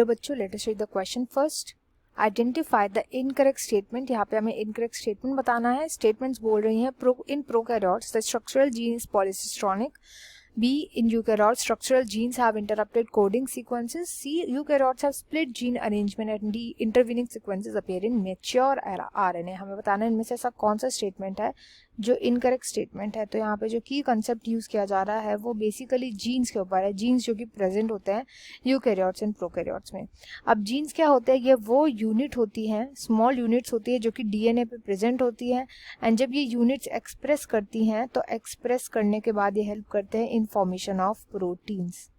Hello बच्चों, let us read the question first. Identify the incorrect statement. यहाँ पे हमें इनकरेक्ट स्टेटमेंट बताना है. स्टेटमेंट्स बोल रही हैं in prokaryotes the structural gene is polycistronic. B. In eukaryotes, structural genes have interrupted coding sequences. C. Eukaryotes have split gene arrangement. And D. Intervening sequences appear in mature RNA. हमें बताना है इनमें से ऐसा कौन सा स्टेटमेंट है जो इनकरेक्ट स्टेटमेंट है. तो यहाँ पे जो की कंसेप्ट यूज किया जा रहा है वो बेसिकली जीन्स के ऊपर है. जीन्स जो कि प्रेजेंट होते हैं यूकैरियोट्स एंड प्रोकैरियोट्स में. अब जीन्स क्या होते हैं? ये वो यूनिट होती हैं, स्मॉल यूनिट्स होती है जो कि डीएनए पे प्रेजेंट होती है. एंड जब ये यूनिट्स एक्सप्रेस करती हैं तो एक्सप्रेस करने के बाद ये हेल्प करते हैं in formation of proteins.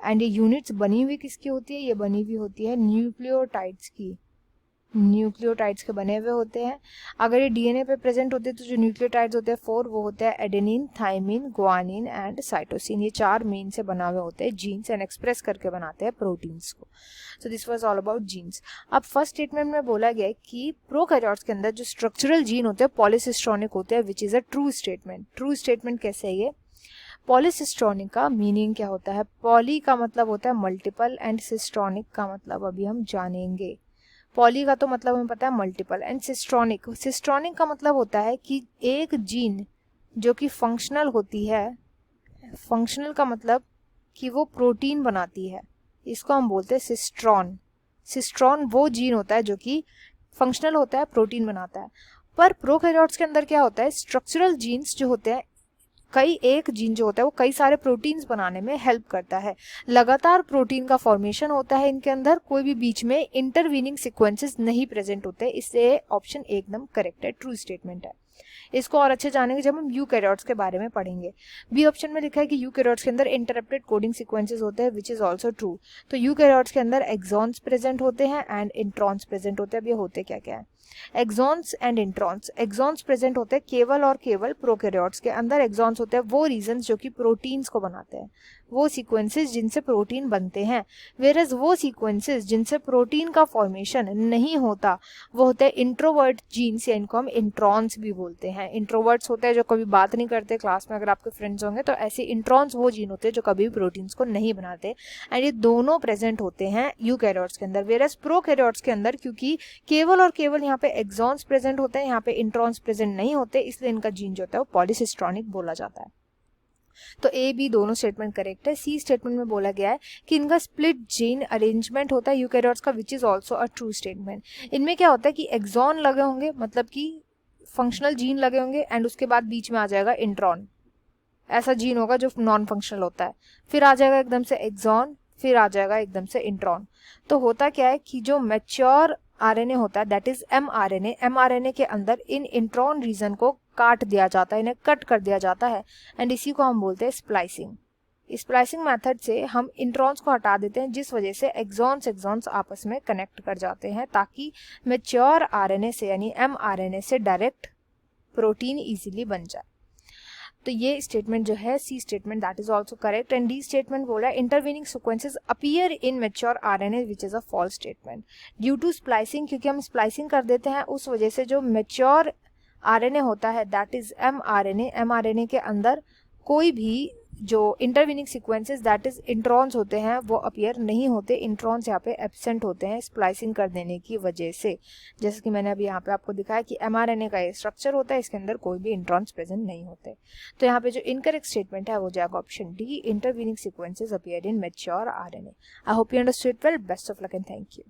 And ये यूनिट्स बनी हुई किसकी होती है? ये बनी हुई होती है न्यूक्लियोटाइड्स की. न्यूक्लियोटाइड्स के बने हुए होते हैं. अगर ये डीएनए पे प्रेजेंट होते हैं तो जो न्यूक्लियोटाइड्स होते हैं 4 वो होते हैं adenine, thymine, guanine and cytosine. ये 4 मेन से बना हुए होते हैं जीन्स एंड एक्सप्रेस करके बनाते हैं प्रोटीन्स को. So this was all about genes. अब फर्स्ट स्टेटमेंट में बोला गया है कि प्रोकैरियोट्स के अंदर जो स्ट्रक्चरल जीन होते हैं पॉलीसिस्ट्रॉनिक होते हैं, विच is a true statement. True statement कैसे है ये? पॉलीसिस्ट्रॉनिक का मीनिंग क्या होता है? पॉली का मतलब होता है मल्टीपल एंड सिस्ट्रॉनिक का मतलब अभी हम जानेंगे. पॉली का तो मतलब हमें पता है मल्टीपल, एंड सिस्ट्रॉनिक, सिस्ट्रॉनिक का मतलब होता है कि एक जीन जो कि फंक्शनल होती है. फंक्शनल का मतलब कि वो प्रोटीन बनाती है, इसको हम बोलते हैं सिस्ट्रॉन. सिस्ट्रॉन वो जीन होता है जो कि फंक्शनल होता है, प्रोटीन बनाता है. पर प्रोकैरियोट्स के अंदर क्या होता है? स्ट्रक्चरल जीन्स जो होते हैं, कई एक जीन जो होता है वो कई सारे प्रोटीन्स बनाने में हेल्प करता है. लगातार प्रोटीन का फॉर्मेशन होता है इनके अंदर, कोई भी बीच में इंटरवीनिंग सीक्वेंसेस नहीं प्रेजेंट होते. इससे ऑप्शन एकदम करेक्ट है, ट्रू स्टेटमेंट है. इसको और अच्छे जानेंगे जब हम यूकैरियोट्स के बारे में पढ़ेंगे. बी ऑप्शन में लिखा है कि यूकैरियोट्स के अंदर इंटरप्टेड कोडिंग सीक्वेंसेस होते हैं, विच इज ऑल्सो ट्रू. तो यूकैरियोट्स के अंदर एक्सॉन्स प्रेजेंट होते हैं एंड इंट्रॉन्स प्रेजेंट होते हैं. अब ये होते क्या क्या है? Exons and introns. Exons present होते हैं केवल और केवल प्रोकैरियोट्स के अंदर. एक्सॉन्स होते हैं वो रीजन्स जो कि प्रोटीन्स को बनाते हैं, वो सीक्वेंसेस जिनसे प्रोटीन बनते हैं. वेरएज वो सीक्वेंसेस जिनसे प्रोटीन का फॉर्मेशन नहीं होता वो होते हैं इंट्रोवर्ट जीन्स, या इनको हम इंट्रॉन्स भी बोलते हैं. इंट्रोवर्ट्स होते हैं जो कभी बात नहीं करते. क्लास में अगर आपके फ्रेंड्स होंगे तो ऐसे इंट्रॉन्स वो जीन होते हैं जो कभी प्रोटीन्स को नहीं बनाते. एंड ये दोनों प्रेजेंट होते हैं यूकैरियोट्स के अंदर. वेरएज प्रोकैरियोट्स के अंदर क्योंकि केवल और केवल यहाँ पे एक्सॉन्स प्रेजेंट होते हैं, यहाँ पे इंट्रॉन्स प्रेजेंट नहीं होते, इसलिए इनका जीन जो होता है वो पॉलीसिस्ट्रॉनिक बोला जाता है. तो ए बी दोनों स्टेटमेंट करेक्ट है. सी स्टेटमेंट में बोला गया है कि इनका स्प्लिट जीन अरेंजमेंट होता है यूकैरियोट्स का, which is also a true statement. इनमें क्या होता है कि एक्सॉन लगे होंगे, मतलब कि फंक्शनल जीन लगे होंगे, एंड उसके बाद बीच में आ जाएगा इंट्रॉन. ऐसा जीन होगा जो नॉन फंक्शनल होता है. फिर आ जाएगा एकदम से एक्सॉन, फिर आ जाएगा एकदम से इंट्रॉन. तो होता क्या है कि जो मैच्योर आरएनए होता है, दैट इज एमआरएनए, एमआरएनए के अंदर इन इंट्रॉन रीजन को काट दिया जाता है, इन्हें कट कर दिया जाता है. एंड इसी को हम बोलते हैं स्प्लाइसिंग. स्प्लाइसिंग मेथड से हम इंट्रॉन्स को हटा देते हैं, जिस वजह से एक्सॉन्स आपस में कनेक्ट कर जाते हैं, ताकि मैच्योर आरएनए से यानी एमआरएनए से डायरेक्ट प्रोटीन इजीली बन जाए. तो ये स्टेटमेंट जो है C statement, that is also correct. And D statement बोला intervening sequences appear in mature RNA, which is a false statement. Due to splicing, क्योंकि हम स्प्लाइसिंग कर देते हैं, उस वजह से जो मैच्योर आरएनए होता है दैट इज एमआरएनए, एमआरएनए के अंदर कोई भी जो intervening sequences that is introns होते हैं वो अपीयर नहीं होते. इंट्रॉन्स यहाँ पे एब्सेंट होते हैं स्प्लाइसिंग कर देने की वजह से. जैसे कि मैंने अभी यहाँ पे आपको दिखाया कि एमआरएनए का ये स्ट्रक्चर होता है, इसके अंदर कोई भी इंट्रॉन्स प्रेजेंट नहीं होते. तो यहाँ पे जो इनकरेक्ट स्टेटमेंट है वो जाएगा option D, intervening sequences appear in mature RNA. I hope you understood well. Best of luck and thank you.